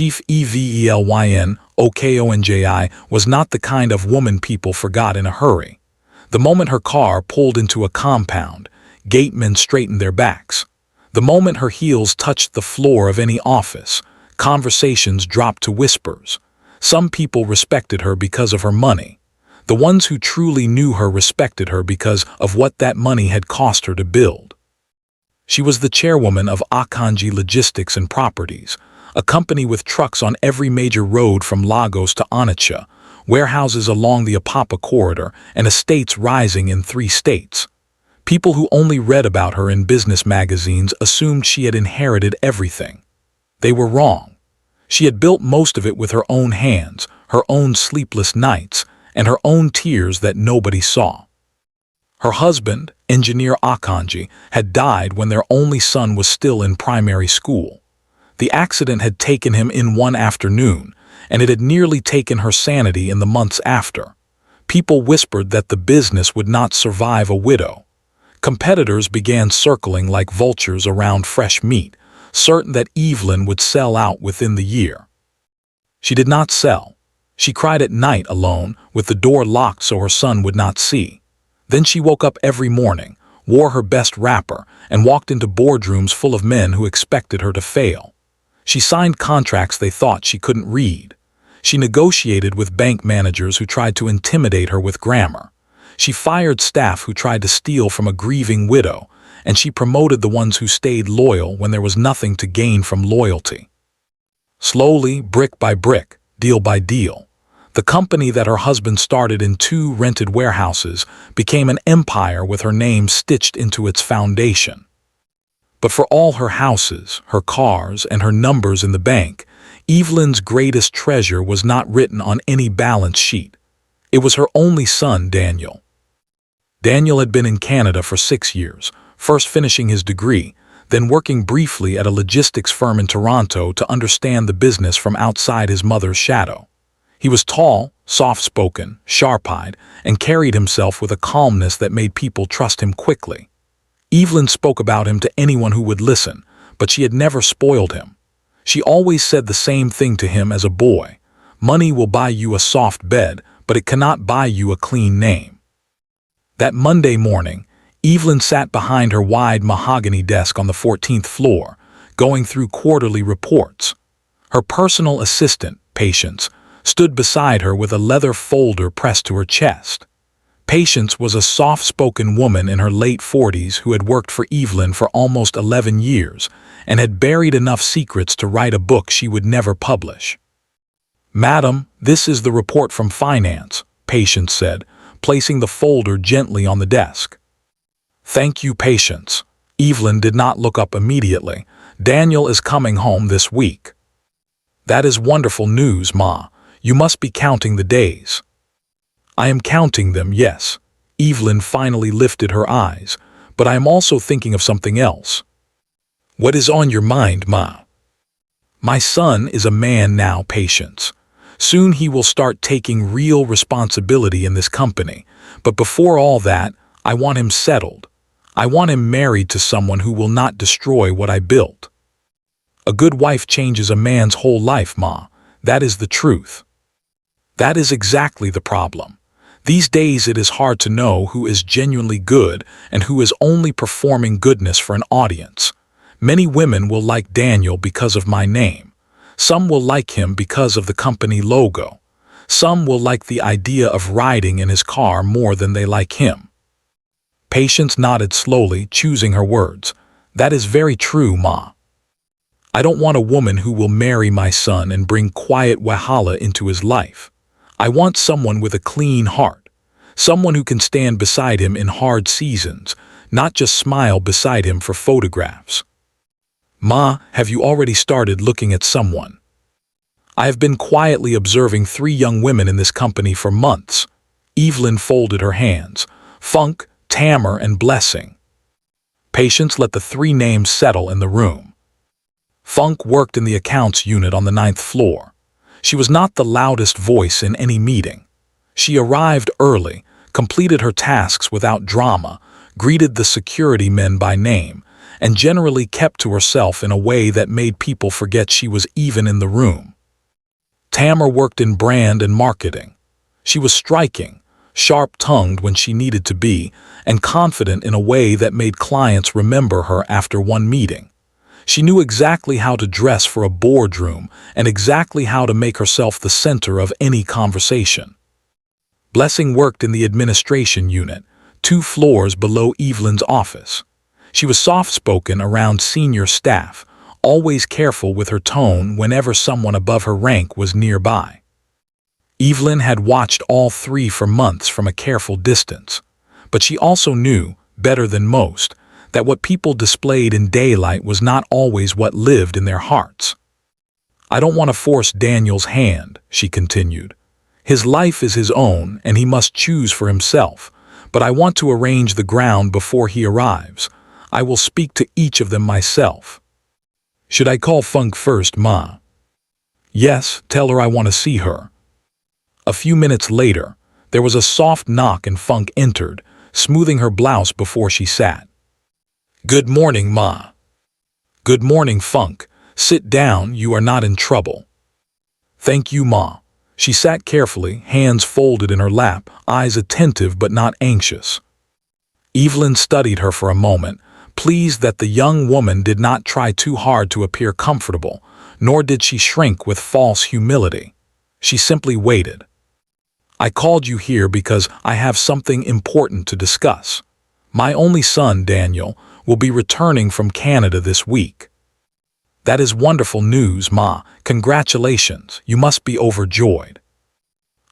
Chief Evelyn Okonji was not the kind of woman people forgot in a hurry. The moment her car pulled into a compound, gatemen straightened their backs. The moment her heels touched the floor of any office, conversations dropped to whispers. Some people respected her because of her money. The ones who truly knew her respected her because of what that money had cost her to build. She was the chairwoman of Okonji Logistics and Properties, a company with trucks on every major road from Lagos to Onitsha, warehouses along the Apapa corridor, and estates rising in 3 states. People who only read about her in business magazines assumed she had inherited everything. They were wrong. She had built most of it with her own hands, her own sleepless nights, and her own tears that nobody saw. Her husband, engineer Okonji, had died when their only son was still in primary school. The accident had taken him in one afternoon, and it had nearly taken her sanity in the months after. People whispered that the business would not survive a widow. Competitors began circling like vultures around fresh meat, certain that Evelyn would sell out within the year. She did not sell. She cried at night alone, with the door locked so her son would not see. Then she woke up every morning, wore her best wrapper, and walked into boardrooms full of men who expected her to fail. She signed contracts they thought she couldn't read. She negotiated with bank managers who tried to intimidate her with grammar. She fired staff who tried to steal from a grieving widow, and she promoted the ones who stayed loyal when there was nothing to gain from loyalty. Slowly, brick by brick, deal by deal, the company that her husband started in 2 rented warehouses became an empire with her name stitched into its foundation. But for all her houses, her cars, and her numbers in the bank, Evelyn's greatest treasure was not written on any balance sheet. It was her only son, Daniel. Daniel had been in Canada for 6 years, first finishing his degree, then working briefly at a logistics firm in Toronto to understand the business from outside his mother's shadow. He was tall, soft-spoken, sharp-eyed, and carried himself with a calmness that made people trust him quickly. Evelyn spoke about him to anyone who would listen, but she had never spoiled him. She always said the same thing to him as a boy: money will buy you a soft bed, but it cannot buy you a clean name. That Monday morning, Evelyn sat behind her wide mahogany desk on the 14th floor, going through quarterly reports. Her personal assistant, Patience, stood beside her with a leather folder pressed to her chest. Patience was a soft-spoken woman in her late 40s who had worked for Evelyn for almost 11 years and had buried enough secrets to write a book she would never publish. "Madam, this is the report from finance," Patience said, placing the folder gently on the desk. "Thank you, Patience." Evelyn did not look up immediately. "Daniel is coming home this week." "That is wonderful news, Ma. You must be counting the days." "I am counting them, yes." Evelyn finally lifted her eyes. "But I am also thinking of something else." "What is on your mind, Ma?" "My son is a man now, Patience. Soon he will start taking real responsibility in this company, but before all that, I want him settled. I want him married to someone who will not destroy what I built." "A good wife changes a man's whole life, Ma. That is the truth." "That is exactly the problem. These days it is hard to know who is genuinely good and who is only performing goodness for an audience. Many women will like Daniel because of my name. Some will like him because of the company logo. Some will like the idea of riding in his car more than they like him." Patience nodded slowly, choosing her words. "That is very true, Ma. I don't want a woman who will marry my son and bring quiet wahala into his life. I want someone with a clean heart, someone who can stand beside him in hard seasons, not just smile beside him for photographs." "Ma, have you already started looking at someone?" "I have been quietly observing 3 young women in this company for months." Evelyn folded her hands. "Funk, Tamar, and Blessing." Patience let the 3 names settle in the room. Funk worked in the accounts unit on the 9th floor. She was not the loudest voice in any meeting. She arrived early, completed her tasks without drama, greeted the security men by name, and generally kept to herself in a way that made people forget she was even in the room. Tamara worked in brand and marketing. She was striking, sharp-tongued when she needed to be, and confident in a way that made clients remember her after one meeting. She knew exactly how to dress for a boardroom and exactly how to make herself the center of any conversation. Blessing worked in the administration unit, 2 floors below Evelyn's office. She was soft-spoken around senior staff, always careful with her tone whenever someone above her rank was nearby. Evelyn had watched all 3 for months from a careful distance, but she also knew, better than most, that what people displayed in daylight was not always what lived in their hearts. "I don't want to force Daniel's hand," she continued. "His life is his own, and he must choose for himself, but I want to arrange the ground before he arrives. I will speak to each of them myself." "Should I call Funk first, Ma?" "Yes, tell her I want to see her." A few minutes later, there was a soft knock and Funk entered, smoothing her blouse before she sat. "Good morning, Ma." "Good morning, Funk. Sit down, you are not in trouble." "Thank you, Ma." She sat carefully, hands folded in her lap, eyes attentive but not anxious. Evelyn studied her for a moment, pleased that the young woman did not try too hard to appear comfortable, nor did she shrink with false humility. She simply waited. "I called you here because I have something important to discuss. My only son, Daniel, will be returning from Canada this week." "That is wonderful news, Ma. Congratulations. You must be overjoyed."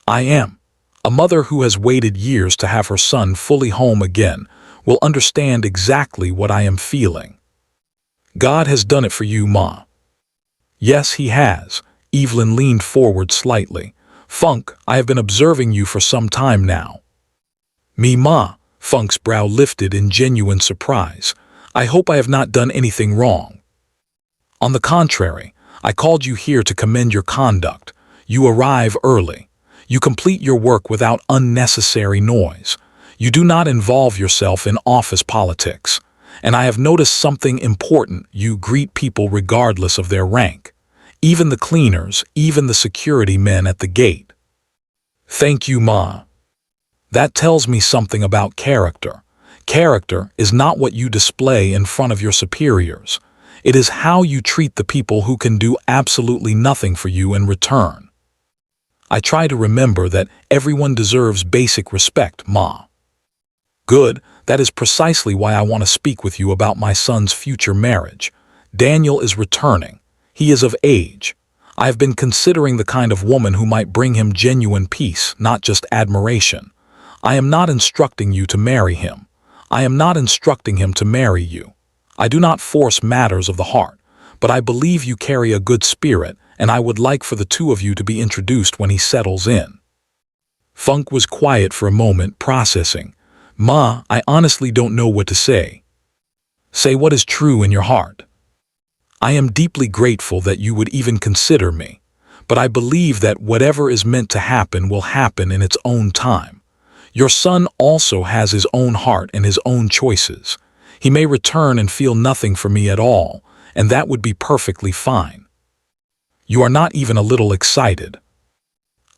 "I am. A mother who has waited years to have her son fully home again will understand exactly what I am feeling." "God has done it for you, Ma." "Yes, he has." Evelyn leaned forward slightly. "Funk, I have been observing you for some time now." "Me, Ma?" Funk's brow lifted in genuine surprise. "I hope I have not done anything wrong." "On the contrary, I called you here to commend your conduct. You arrive early. You complete your work without unnecessary noise. You do not involve yourself in office politics. And I have noticed something important: you greet people regardless of their rank. Even the cleaners, even the security men at the gate." "Thank you, Ma." "That tells me something about character. Character is not what you display in front of your superiors. It is how you treat the people who can do absolutely nothing for you in return." "I try to remember that everyone deserves basic respect, Ma." "Good. That is precisely why I want to speak with you about my son's future marriage. Daniel is returning. He is of age. I have been considering the kind of woman who might bring him genuine peace, not just admiration. I am not instructing you to marry him. I am not instructing him to marry you. I do not force matters of the heart, but I believe you carry a good spirit, and I would like for the 2 of you to be introduced when he settles in." Funk was quiet for a moment, processing. "Ma, I honestly don't know what to say." "Say what is true in your heart." "I am deeply grateful that you would even consider me, but I believe that whatever is meant to happen will happen in its own time. Your son also has his own heart and his own choices. He may return and feel nothing for me at all, and that would be perfectly fine." "You are not even a little excited."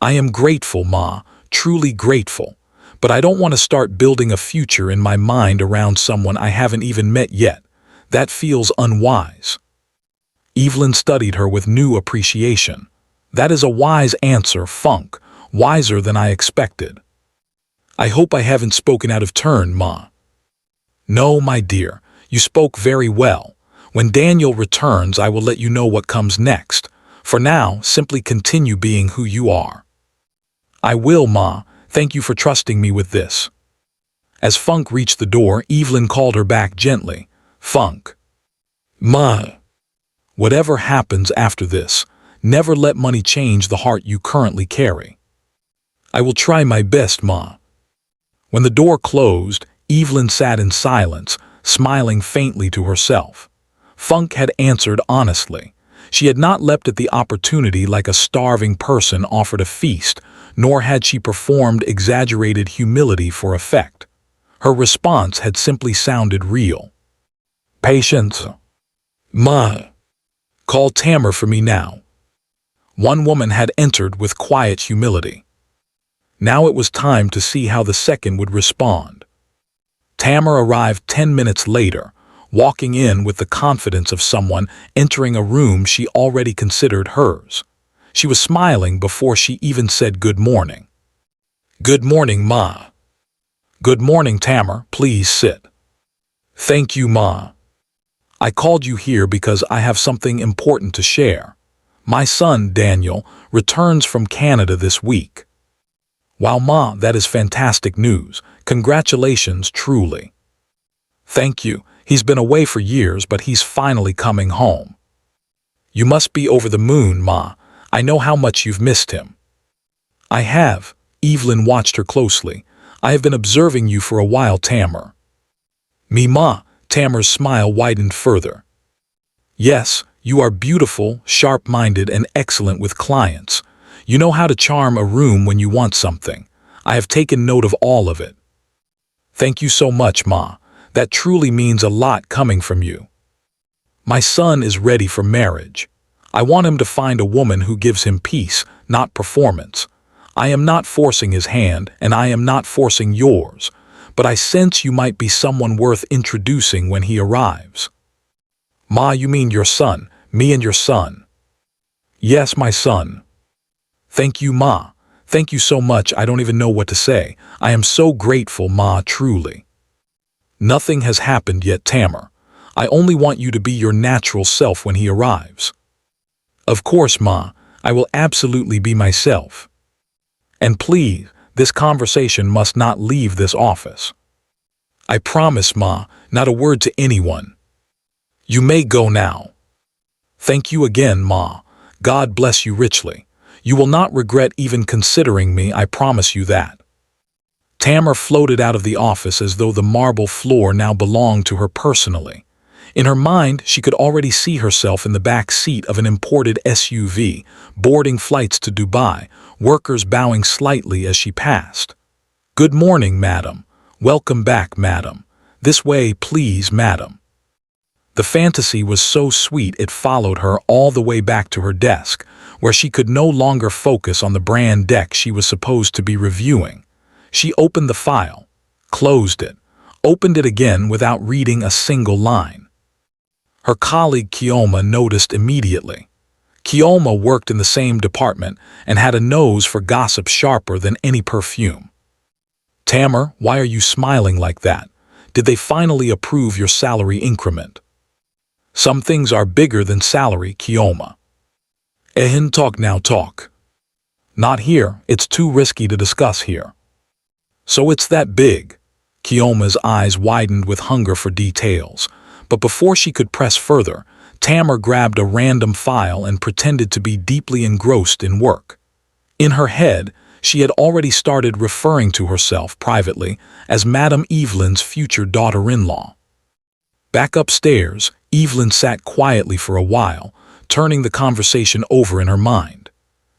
"I am grateful, Ma, truly grateful, but I don't want to start building a future in my mind around someone I haven't even met yet. That feels unwise." Evelyn studied her with new appreciation. "That is a wise answer, Funk, wiser than I expected." "I hope I haven't spoken out of turn, Ma." "No, my dear, you spoke very well. When Daniel returns, I will let you know what comes next. For now, simply continue being who you are." "I will, Ma. Thank you for trusting me with this." As Funk reached the door, Evelyn called her back gently. "Funk." "Ma." "Whatever happens after this, never let money change the heart you currently carry." "I will try my best, Ma." When the door closed, Evelyn sat in silence, smiling faintly to herself. Funk had answered honestly. She had not leapt at the opportunity like a starving person offered a feast, nor had she performed exaggerated humility for effect. Her response had simply sounded real. Patience. Ma. Call Tamar for me now. One woman had entered with quiet humility. Now it was time to see how the second would respond. Tamar arrived 10 minutes later, walking in with the confidence of someone entering a room she already considered hers. She was smiling before she even said good morning. Good morning, Ma. Good morning, Tamar. Please sit. Thank you, Ma. I called you here because I have something important to share. My son, Daniel, returns from Canada this week. Wow, Ma, that is fantastic news. Congratulations, truly. Thank you. He's been away for years, but he's finally coming home. You must be over the moon, Ma. I know how much you've missed him. I have. Evelyn watched her closely. I have been observing you for a while, Tamar. Me, Ma. Tamar's smile widened further. Yes, you are beautiful, sharp-minded, and excellent with clients. You know how to charm a room when you want something. I have taken note of all of it. Thank you so much, Ma. That truly means a lot coming from you. My son is ready for marriage. I want him to find a woman who gives him peace, not performance. I am not forcing his hand, and I am not forcing yours, but I sense you might be someone worth introducing when he arrives. Ma, you mean your son, me and your son? Yes, my son. Thank you, Ma. Thank you so much. I don't even know what to say. I am so grateful, Ma, truly. Nothing has happened yet, Tamar. I only want you to be your natural self when he arrives. Of course, Ma, I will absolutely be myself. And please, this conversation must not leave this office. I promise, Ma, not a word to anyone. You may go now. Thank you again, Ma. God bless you richly. You will not regret even considering me, I promise you that. Tamar floated out of the office as though the marble floor now belonged to her personally. In her mind, she could already see herself in the back seat of an imported SUV, boarding flights to Dubai, workers bowing slightly as she passed. Good morning, madam. Welcome back, madam. This way, please, madam. The fantasy was so sweet it followed her all the way back to her desk, where she could no longer focus on the brand deck she was supposed to be reviewing. She opened the file, closed it, opened it again without reading a single line. Her colleague Kioma noticed immediately. Kioma worked in the same department and had a nose for gossip sharper than any perfume. Tamar, why are you smiling like that? Did they finally approve your salary increment? Some things are bigger than salary, Kioma. Talk now, talk. Not here, it's too risky to discuss here. So it's that big. Kioma's eyes widened with hunger for details. But before she could press further, Tamar grabbed a random file and pretended to be deeply engrossed in work. In her head, she had already started referring to herself privately as Madame Evelyn's future daughter-in-law. Back upstairs, Evelyn sat quietly for a while, turning the conversation over in her mind.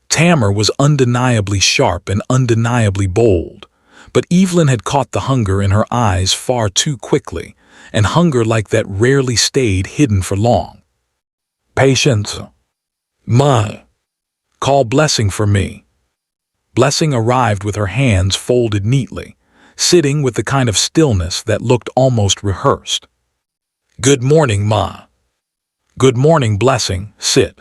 Tamar was undeniably sharp and undeniably bold, but Evelyn had caught the hunger in her eyes far too quickly, and hunger like that rarely stayed hidden for long. Patience. Ma. Call Blessing for me. Blessing arrived with her hands folded neatly, sitting with the kind of stillness that looked almost rehearsed. Good morning, Ma. Good morning, Blessing. Sit.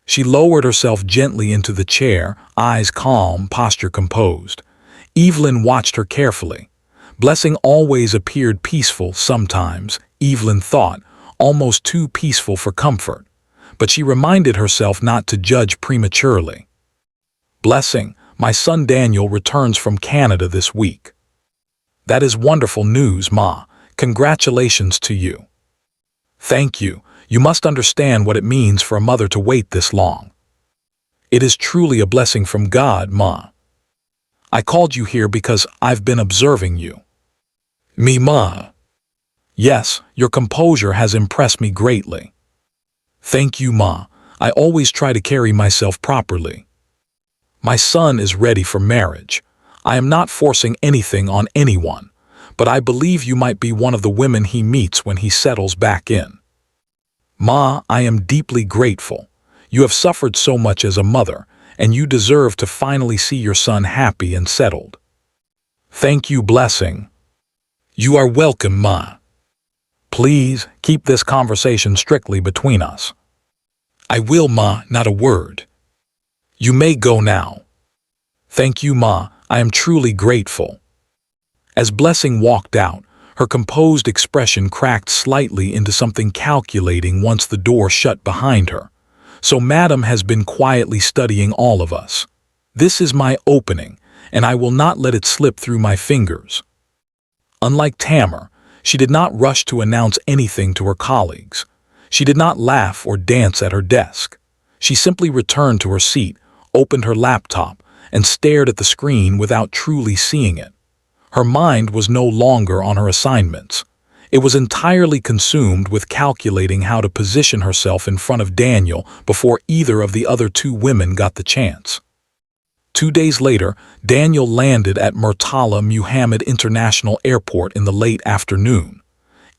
She lowered herself gently into the chair, eyes calm, posture composed. Evelyn watched her carefully. Blessing always appeared peaceful sometimes, Evelyn thought, almost too peaceful for comfort. But she reminded herself not to judge prematurely. Blessing, my son Daniel returns from Canada this week. That is wonderful news, Ma. Congratulations to you. Thank you. You must understand what it means for a mother to wait this long. It is truly a blessing from God, Ma. I called you here because I've been observing you. Me, Ma. Yes, your composure has impressed me greatly. Thank you, Ma. I always try to carry myself properly. My son is ready for marriage. I am not forcing anything on anyone, but I believe you might be one of the women he meets when he settles back in. Ma, I am deeply grateful. You have suffered so much as a mother, and you deserve to finally see your son happy and settled. Thank you, blessing. You are welcome, Ma. Please keep this conversation strictly between us. I will, Ma, not a word. You may go now. Thank you, Ma, I am truly grateful. As Blessing walked out, her composed expression cracked slightly into something calculating once the door shut behind her. So Madam has been quietly studying all of us. This is my opening, and I will not let it slip through my fingers. Unlike Tamar, she did not rush to announce anything to her colleagues. She did not laugh or dance at her desk. She simply returned to her seat, opened her laptop, and stared at the screen without truly seeing it. Her mind was no longer on her assignments. It was entirely consumed with calculating how to position herself in front of Daniel before either of the other two women got the chance. 2 days later, Daniel landed at Murtala Muhammad International Airport in the late afternoon.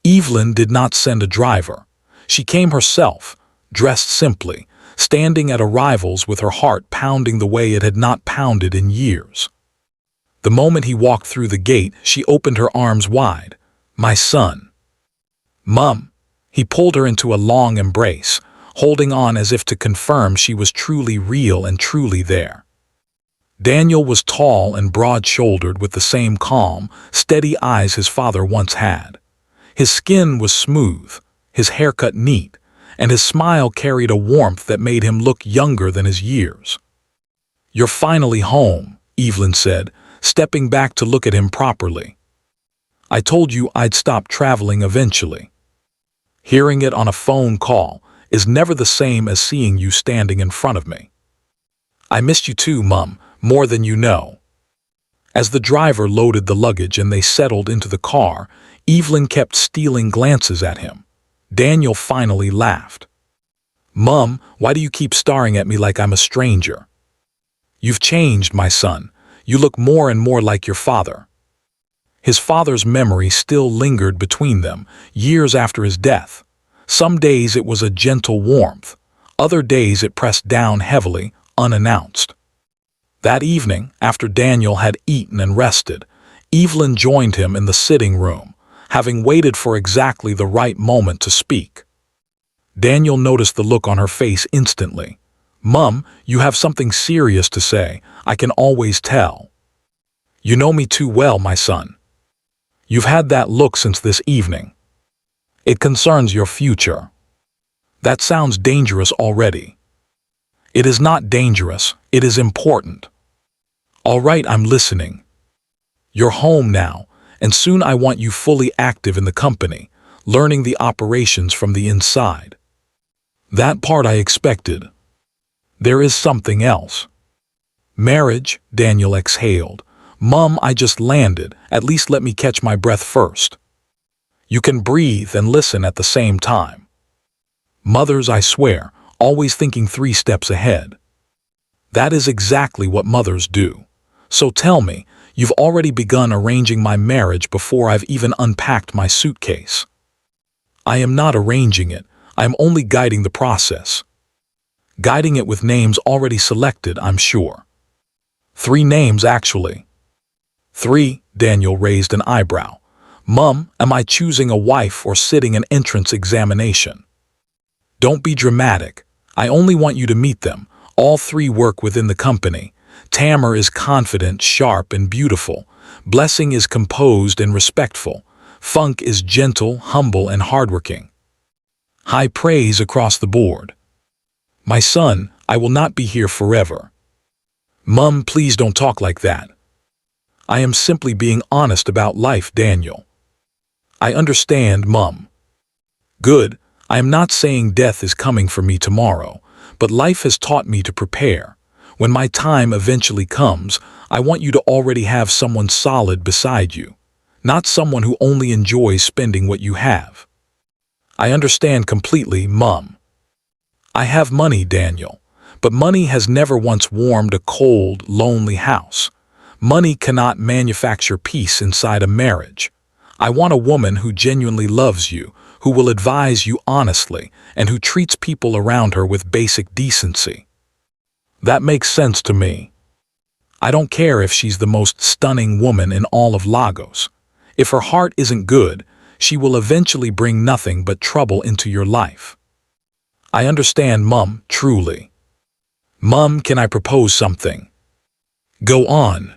Evelyn did not send a driver. She came herself, dressed simply, standing at arrivals with her heart pounding the way it had not pounded in years. The moment he walked through the gate, she opened her arms wide. My son. Mum. He pulled her into a long embrace, holding on as if to confirm she was truly real and truly there. Daniel was tall and broad-shouldered with the same calm, steady eyes his father once had. His skin was smooth, his haircut neat, and his smile carried a warmth that made him look younger than his years. You're finally home, Evelyn said, stepping back to look at him properly. I told you I'd stop traveling eventually. Hearing it on a phone call is never the same as seeing you standing in front of me. I missed you too, Mum, more than you know. As the driver loaded the luggage and they settled into the car, Evelyn kept stealing glances at him. Daniel finally laughed. Mum, why do you keep staring at me like I'm a stranger? You've changed, my son. You look more and more like your father. His father's memory still lingered between them, years after his death. Some days it was a gentle warmth. Other days it pressed down heavily, unannounced. That evening, after Daniel had eaten and rested, Evelyn joined him in the sitting room, having waited for exactly the right moment to speak. Daniel noticed the look on her face instantly. Mum, you have something serious to say. I can always tell. You know me too well, my son. You've had that look since this evening. It concerns your future. That sounds dangerous already. It is not dangerous, it is important. All right, I'm listening. You're home now, and soon I want you fully active in the company, learning the operations from the inside. That part I expected. There is something else. Marriage, Daniel exhaled. Mum, I just landed. At least let me catch my breath first. You can breathe and listen at the same time. Mothers, I swear, always thinking 3 steps ahead. That is exactly what mothers do. So tell me, you've already begun arranging my marriage before I've even unpacked my suitcase. I am not arranging it. I am only guiding the process. Guiding it with names already selected, I'm sure. 3 names, actually. 3, Daniel raised an eyebrow. Mum, am I choosing a wife or sitting an entrance examination? Don't be dramatic. I only want you to meet them. All 3 work within the company. Tamar is confident, sharp, and beautiful. Blessing is composed and respectful. Funk is gentle, humble, and hardworking. High praise across the board. My son, I will not be here forever. Mum, please don't talk like that. I am simply being honest about life, Daniel. I understand, Mum. Good, I am not saying death is coming for me tomorrow, but life has taught me to prepare. When my time eventually comes, I want you to already have someone solid beside you, not someone who only enjoys spending what you have. I understand completely, Mum. I have money, Daniel, but money has never once warmed a cold, lonely house. Money cannot manufacture peace inside a marriage. I want a woman who genuinely loves you, who will advise you honestly, and who treats people around her with basic decency. That makes sense to me. I don't care if she's the most stunning woman in all of Lagos. If her heart isn't good, she will eventually bring nothing but trouble into your life. I understand, Mum, truly. Mum, can I propose something? Go on.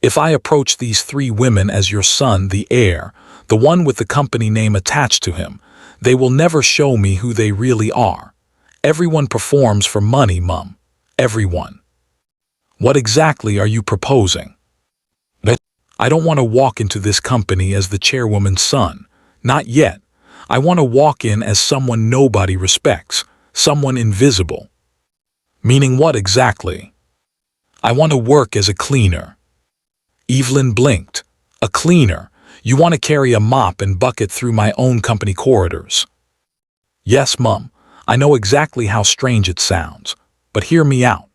If I approach these 3 women as your son, the heir, the one with the company name attached to him, they will never show me who they really are. Everyone performs for money, Mum. Everyone. What exactly are you proposing? I don't want to walk into this company as the chairwoman's son. Not yet. I want to walk in as someone nobody respects, someone invisible. Meaning what exactly? I want to work as a cleaner. Evelyn blinked. A cleaner? You want to carry a mop and bucket through my own company corridors? Yes, Mum. I know exactly how strange it sounds. But hear me out.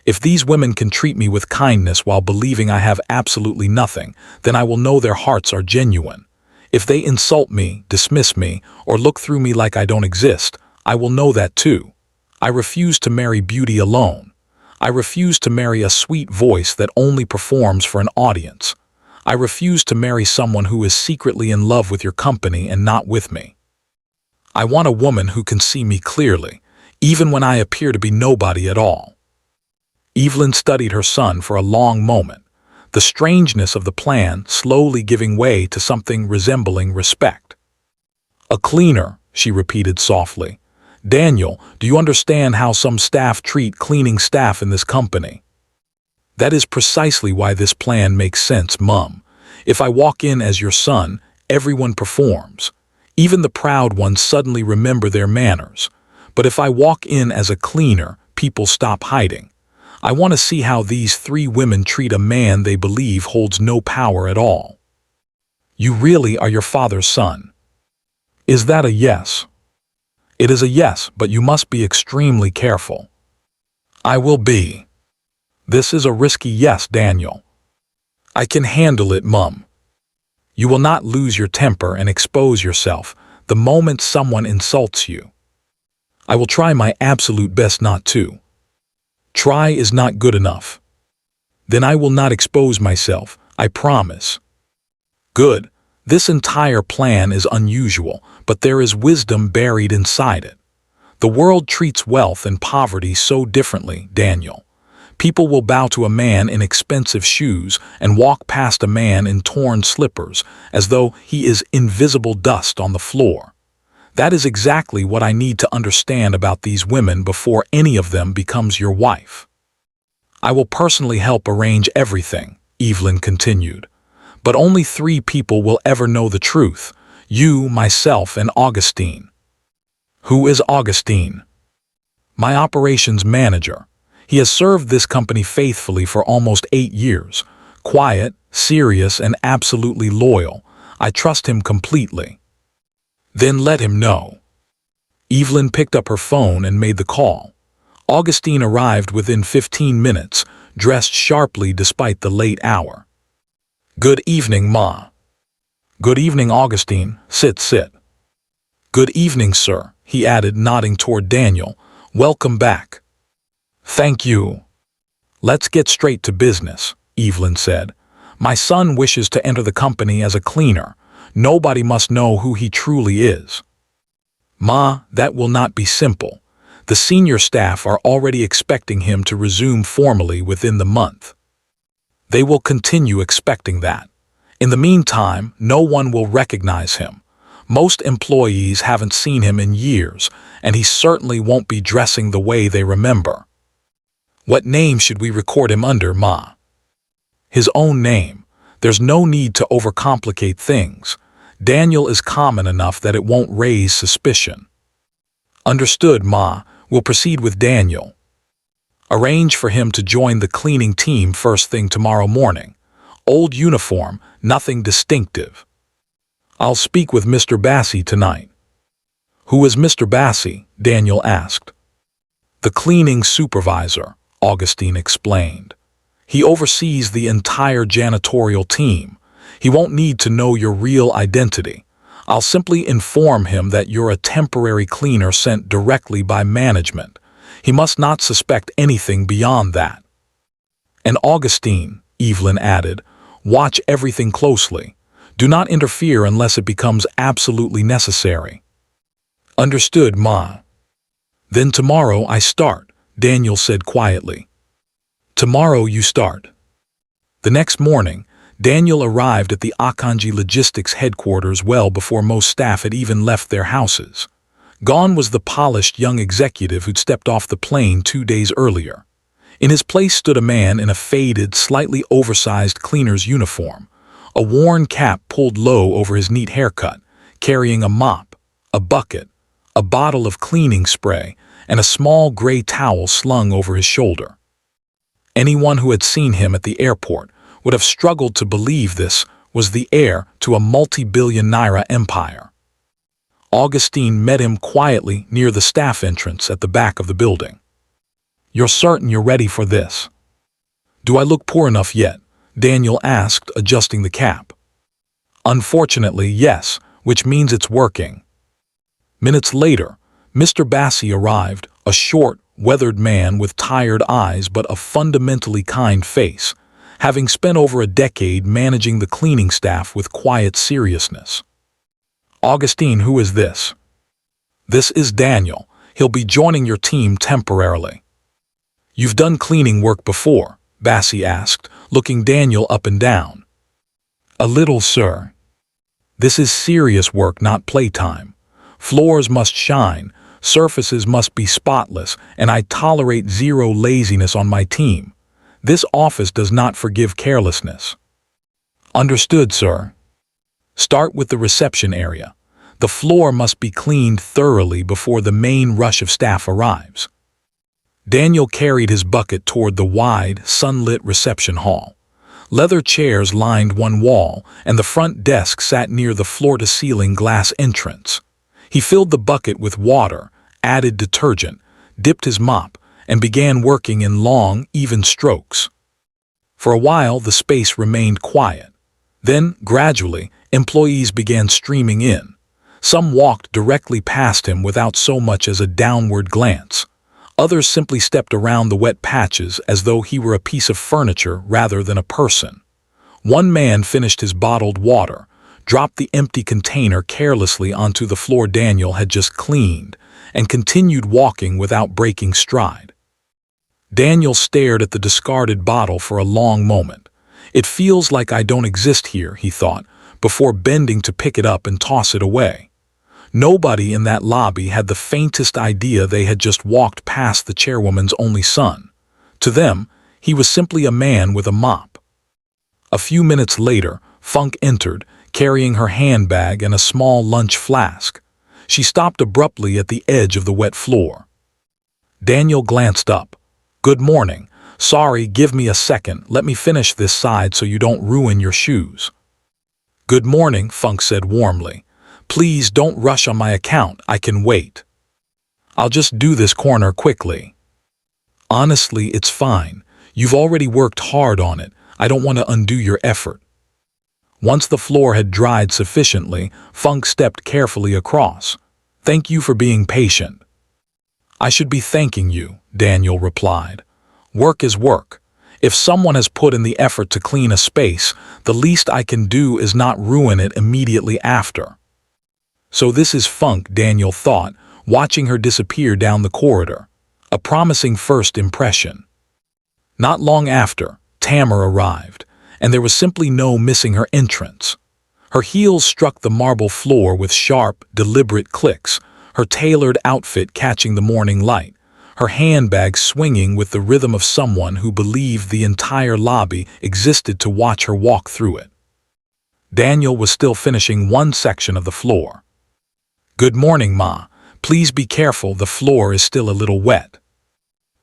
If these women can treat me with kindness while believing I have absolutely nothing, then I will know their hearts are genuine. If they insult me, dismiss me, or look through me like I don't exist, I will know that too. I refuse to marry beauty alone. I refuse to marry a sweet voice that only performs for an audience. I refuse to marry someone who is secretly in love with your company and not with me. I want a woman who can see me clearly, even when I appear to be nobody at all. Evelyn studied her son for a long moment, the strangeness of the plan slowly giving way to something resembling respect. A cleaner, she repeated softly. Daniel, do you understand how some staff treat cleaning staff in this company? That is precisely why this plan makes sense, Mum. If I walk in as your son, everyone performs. Even the proud ones suddenly remember their manners. But if I walk in as a cleaner, people stop hiding. I want to see how these 3 women treat a man they believe holds no power at all. You really are your father's son. Is that a yes? It is a yes, but you must be extremely careful. I will be. This is a risky yes, Daniel. I can handle it, Mum. You will not lose your temper and expose yourself the moment someone insults you. I will try my absolute best not to. Try is not good enough. Then I will not expose myself, I promise. Good. This entire plan is unusual, but there is wisdom buried inside it. The world treats wealth and poverty so differently, Daniel. People will bow to a man in expensive shoes and walk past a man in torn slippers as though he is invisible dust on the floor. That is exactly what I need to understand about these women before any of them becomes your wife. I will personally help arrange everything, Evelyn continued. But only 3 people will ever know the truth, you, myself, and Augustine. Who is Augustine? My operations manager. He has served this company faithfully for almost 8 years. Quiet, serious, and absolutely loyal. I trust him completely. Then let him know. Evelyn picked up her phone and made the call. Augustine arrived within 15 minutes, dressed sharply despite the late hour. Good evening, Ma. Good evening, Augustine. Sit. Good evening, sir, he added, nodding toward Daniel. Welcome back. Thank you. Let's get straight to business, Evelyn said. My son wishes to enter the company as a cleaner. Nobody must know who he truly is. Ma, that will not be simple. The senior staff are already expecting him to resume formally within the month. They will continue expecting that. In the meantime, no one will recognize him. Most employees haven't seen him in years, and he certainly won't be dressing the way they remember. What name should we record him under, Ma? His own name. There's no need to overcomplicate things. Daniel is common enough that it won't raise suspicion. Understood, Ma. We'll proceed with Daniel. Arrange for him to join the cleaning team first thing tomorrow morning. Old uniform, nothing distinctive. I'll speak with Mr. Bassi tonight. Who is Mr. Bassi? Daniel asked. The cleaning supervisor, Augustine explained. He oversees the entire janitorial team. He won't need to know your real identity. I'll simply inform him that you're a temporary cleaner sent directly by management. He must not suspect anything beyond that. And Augustine, Evelyn added, watch everything closely. Do not interfere unless it becomes absolutely necessary. Understood, Ma. Then tomorrow I start, Daniel said quietly. Tomorrow you start. The next morning, Daniel arrived at the Okonji Logistics headquarters well before most staff had even left their houses. Gone was the polished young executive who'd stepped off the plane 2 days earlier. In his place stood a man in a faded, slightly oversized cleaner's uniform, a worn cap pulled low over his neat haircut, carrying a mop, a bucket, a bottle of cleaning spray, and a small gray towel slung over his shoulder. Anyone who had seen him at the airport would have struggled to believe this was the heir to a multi-billion naira empire. Augustine met him quietly near the staff entrance at the back of the building. You're certain you're ready for this? Do I look poor enough yet? Daniel asked, adjusting the cap. Unfortunately, yes, which means it's working. Minutes later, Mr. Bassi arrived, a short, weathered man with tired eyes but a fundamentally kind face, having spent over a decade managing the cleaning staff with quiet seriousness. Augustine, who is this? This is Daniel. He'll be joining your team temporarily. You've done cleaning work before? Bassi asked, looking Daniel up and down. A little, sir. This is serious work, not playtime. Floors must shine, surfaces must be spotless, and I tolerate zero laziness on my team. This office does not forgive carelessness. Understood, sir. Start with the reception area. The floor must be cleaned thoroughly before the main rush of staff arrives. Daniel carried his bucket toward the wide, sunlit reception hall. Leather chairs lined one wall, and the front desk sat near the floor-to-ceiling glass entrance. He filled the bucket with water, added detergent, dipped his mop, and began working in long, even strokes. For a while, the space remained quiet. Then, gradually, employees began streaming in. Some walked directly past him without so much as a downward glance. Others simply stepped around the wet patches as though he were a piece of furniture rather than a person. One man finished his bottled water, dropped the empty container carelessly onto the floor Daniel had just cleaned, and continued walking without breaking stride. Daniel stared at the discarded bottle for a long moment. It feels like I don't exist here, he thought, before bending to pick it up and toss it away. Nobody in that lobby had the faintest idea they had just walked past the chairwoman's only son. To them, he was simply a man with a mop. A few minutes later, Funk entered, carrying her handbag and a small lunch flask. She stopped abruptly at the edge of the wet floor. Daniel glanced up. Good morning. Sorry, give me a second. Let me finish this side so you don't ruin your shoes. Good morning, Funk said warmly. Please don't rush on my account. I can wait. I'll just do this corner quickly. Honestly, it's fine. You've already worked hard on it. I don't want to undo your effort. Once the floor had dried sufficiently, Funk stepped carefully across. Thank you for being patient. I should be thanking you, Daniel replied. Work is work. If someone has put in the effort to clean a space, the least I can do is not ruin it immediately after. So this is Funk, Daniel thought, watching her disappear down the corridor. A promising first impression. Not long after, Tamar arrived, and there was simply no missing her entrance. Her heels struck the marble floor with sharp, deliberate clicks, her tailored outfit catching the morning light, her handbag swinging with the rhythm of someone who believed the entire lobby existed to watch her walk through it. Daniel was still finishing one section of the floor. Good morning, Ma. Please be careful, the floor is still a little wet.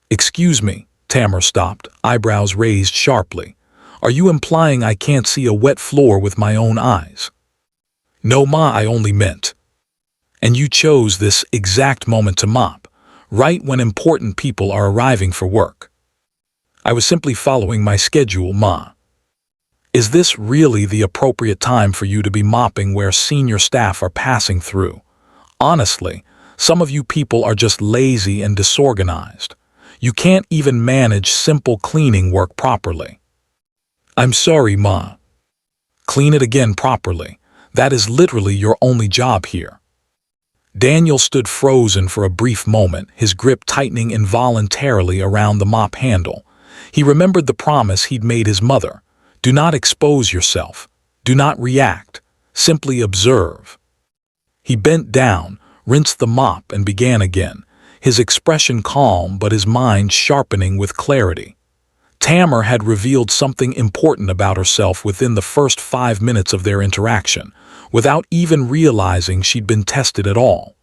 Excuse me, Tamar stopped, eyebrows raised sharply. Are you implying I can't see a wet floor with my own eyes? No, Ma, I only meant. And you chose this exact moment to mop, right when important people are arriving for work. I was simply following my schedule, Ma. Is this really the appropriate time for you to be mopping where senior staff are passing through? Honestly, some of you people are just lazy and disorganized. You can't even manage simple cleaning work properly. I'm sorry, Ma. Clean it again properly. That is literally your only job here. Daniel stood frozen for a brief moment, his grip tightening involuntarily around the mop handle. He remembered the promise he'd made his mother. Do not expose yourself. Do not react. Simply observe. He bent down, rinsed the mop, and began again, his expression calm but his mind sharpening with clarity. Tamar had revealed something important about herself within the first 5 minutes of their interaction, without even realizing she'd been tested at all.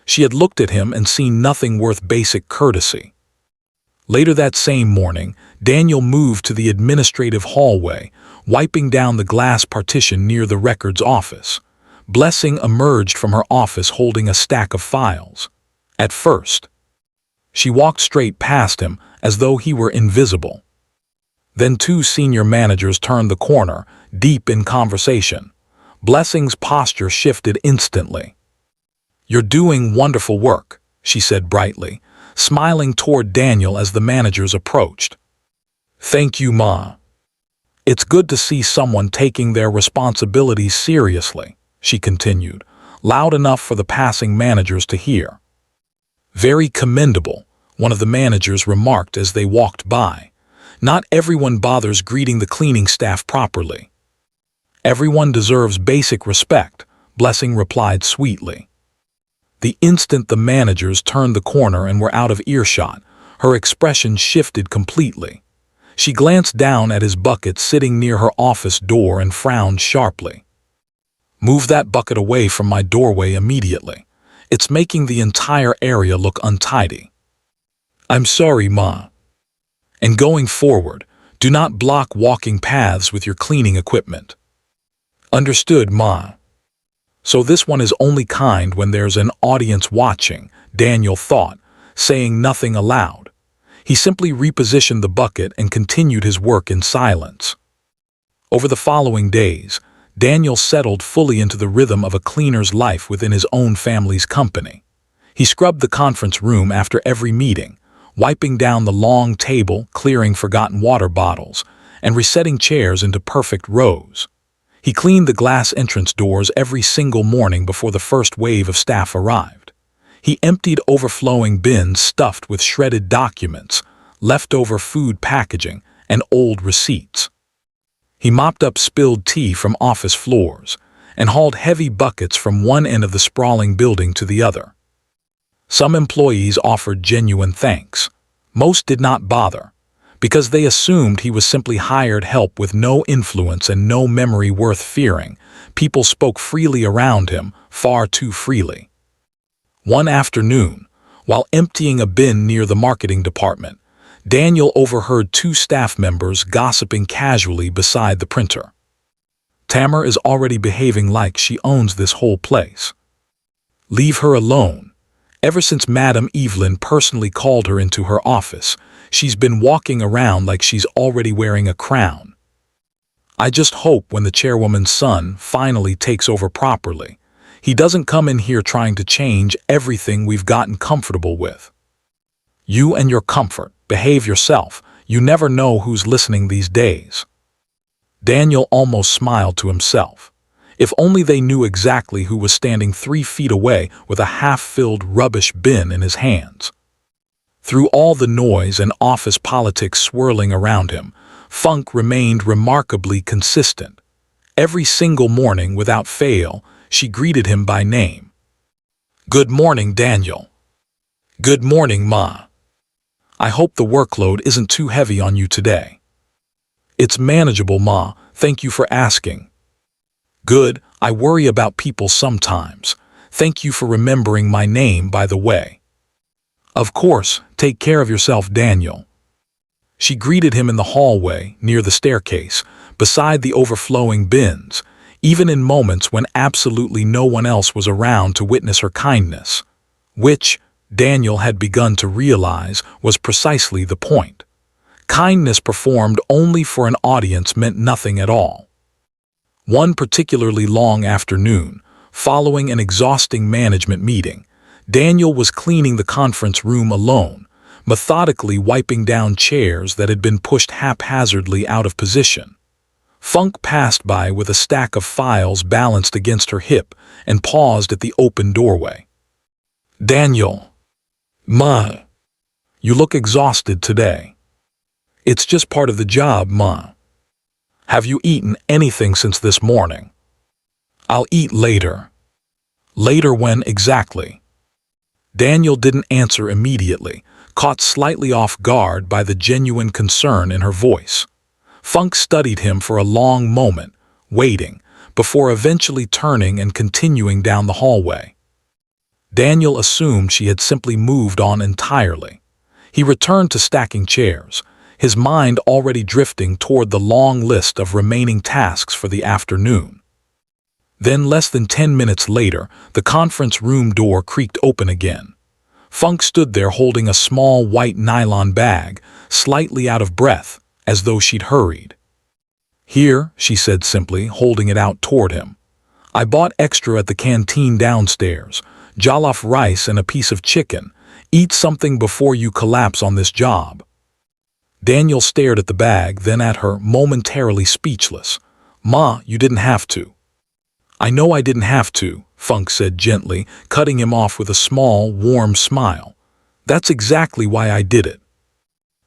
She had looked at him and seen nothing worth basic courtesy. Later that same morning, Daniel moved to the administrative hallway, wiping down the glass partition near the records office. Blessing emerged from her office holding a stack of files. At first, she walked straight past him as though he were invisible. Then 2 senior managers turned the corner, deep in conversation. Blessing's posture shifted instantly. "You're doing wonderful work," she said brightly, smiling toward Daniel as the managers approached. "Thank you, Ma. It's good to see someone taking their responsibilities seriously," she continued, loud enough for the passing managers to hear. "Very commendable," one of the managers remarked as they walked by. "Not everyone bothers greeting the cleaning staff properly." "Everyone deserves basic respect," Blessing replied sweetly. The instant the managers turned the corner and were out of earshot, her expression shifted completely. She glanced down at his bucket sitting near her office door and frowned sharply. "Move that bucket away from my doorway immediately. It's making the entire area look untidy." "I'm sorry, Ma. And going forward, do not block walking paths with your cleaning equipment." "Understood, Ma." So this one is only kind when there's an audience watching, Daniel thought, saying nothing aloud. He simply repositioned the bucket and continued his work in silence. Over the following days, Daniel settled fully into the rhythm of a cleaner's life within his own family's company. He scrubbed the conference room after every meeting, wiping down the long table, clearing forgotten water bottles, and resetting chairs into perfect rows. He cleaned the glass entrance doors every single morning before the first wave of staff arrived. He emptied overflowing bins stuffed with shredded documents, leftover food packaging, and old receipts. He mopped up spilled tea from office floors and hauled heavy buckets from one end of the sprawling building to the other. Some employees offered genuine thanks. Most did not bother, because they assumed he was simply hired help with no influence and no memory worth fearing. People spoke freely around him, far too freely. One afternoon, while emptying a bin near the marketing department, Daniel overheard 2 staff members gossiping casually beside the printer. "Tamar is already behaving like she owns this whole place. Leave her alone. Ever since Madame Evelyn personally called her into her office, she's been walking around like she's already wearing a crown. I just hope when the chairwoman's son finally takes over properly, he doesn't come in here trying to change everything we've gotten comfortable with. You and your comfort, behave yourself. You never know who's listening these days." Daniel almost smiled to himself. If only they knew exactly who was standing 3 feet away with a half-filled rubbish bin in his hands. Through all the noise and office politics swirling around him, Funk remained remarkably consistent. Every single morning, without fail, she greeted him by name. "Good morning, Daniel." "Good morning, Ma. I hope the workload isn't too heavy on you today." "It's manageable, Ma. Thank you for asking." "Good. I worry about people sometimes. Thank you for remembering my name, by the way." "Of course. Take care of yourself, Daniel." She greeted him in the hallway, near the staircase, beside the overflowing bins, even in moments when absolutely no one else was around to witness her kindness, which, Daniel had begun to realize, was precisely the point. Kindness performed only for an audience meant nothing at all. One particularly long afternoon, following an exhausting management meeting, Daniel was cleaning the conference room alone, methodically wiping down chairs that had been pushed haphazardly out of position. Funk passed by with a stack of files balanced against her hip and paused at the open doorway. "Daniel, Ma, you look exhausted today." "It's just part of the job, Ma." "Have you eaten anything since this morning?" "I'll eat later." "Later when exactly?" Daniel didn't answer immediately, caught slightly off guard by the genuine concern in her voice. Funk studied him for a long moment, waiting, before eventually turning and continuing down the hallway. Daniel assumed she had simply moved on entirely. He returned to stacking chairs, his mind already drifting toward the long list of remaining tasks for the afternoon. Then, less than 10 minutes later, the conference room door creaked open again. Funk stood there holding a small white nylon bag, slightly out of breath, as though she'd hurried. "Here," she said simply, holding it out toward him. "I bought extra at the canteen downstairs, jollof rice and a piece of chicken. Eat something before you collapse on this job." Daniel stared at the bag, then at her, momentarily speechless. "Ma, you didn't have to." "I know I didn't have to," Funk said gently, cutting him off with a small, warm smile. "That's exactly why I did it."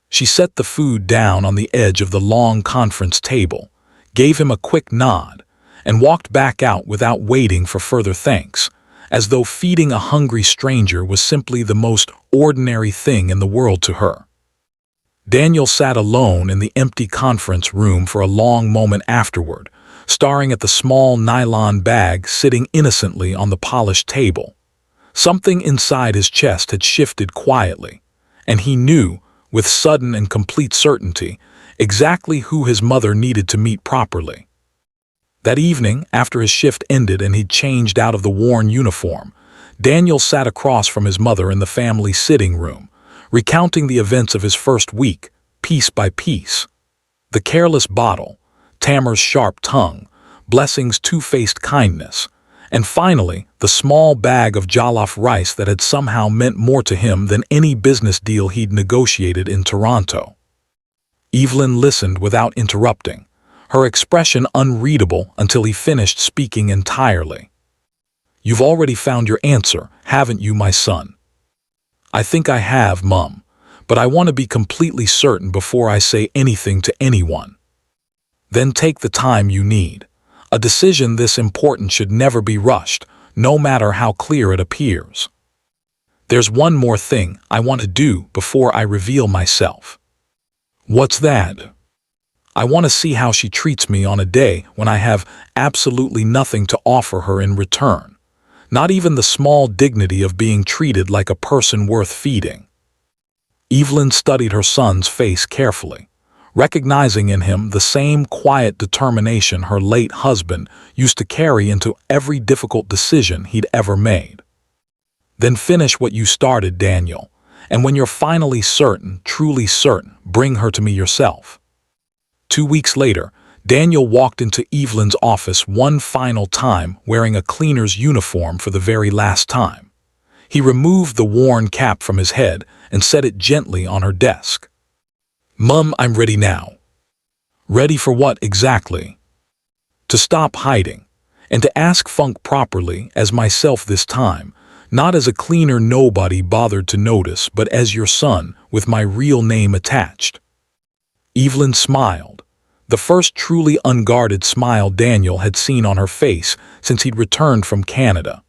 She set the food down on the edge of the long conference table, gave him a quick nod, and walked back out without waiting for further thanks, as though feeding a hungry stranger was simply the most ordinary thing in the world to her. Daniel sat alone in the empty conference room for a long moment afterward, staring at the small nylon bag sitting innocently on the polished table. Something inside his chest had shifted quietly, and he knew, with sudden and complete certainty, exactly who his mother needed to meet properly. That evening, after his shift ended and he'd changed out of the worn uniform, Daniel sat across from his mother in the family sitting room, recounting the events of his first week, piece by piece. The careless bottle, Tamer's sharp tongue, Blessing's two-faced kindness, and finally, the small bag of jollof rice that had somehow meant more to him than any business deal he'd negotiated in Toronto. Evelyn listened without interrupting, her expression unreadable until he finished speaking entirely. "You've already found your answer, haven't you, my son?" "I think I have, Mum, but I want to be completely certain before I say anything to anyone." "Then take the time you need. A decision this important should never be rushed, no matter how clear it appears. There's one more thing I want to do before I reveal myself." "What's that?" "I want to see how she treats me on a day when I have absolutely nothing to offer her in return. Not even the small dignity of being treated like a person worth feeding." Evelyn studied her son's face carefully, recognizing in him the same quiet determination her late husband used to carry into every difficult decision he'd ever made. "Then finish what you started, Daniel, and when you're finally certain, truly certain, bring her to me yourself." 2 weeks later, Daniel walked into Evelyn's office one final time wearing a cleaner's uniform for the very last time. He removed the worn cap from his head and set it gently on her desk. "Mum, I'm ready now." "Ready for what exactly?" "To stop hiding, and to ask Funk properly, as myself this time, not as a cleaner nobody bothered to notice, but as your son, with my real name attached." Evelyn smiled, the first truly unguarded smile Daniel had seen on her face since he'd returned from Canada.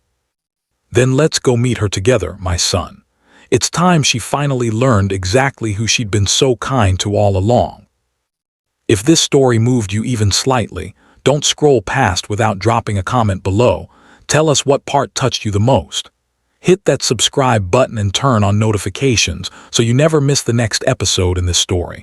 "Then let's go meet her together, my son. It's time she finally learned exactly who she'd been so kind to all along." If this story moved you even slightly, don't scroll past without dropping a comment below. Tell us what part touched you the most. Hit that subscribe button and turn on notifications so you never miss the next episode in this story.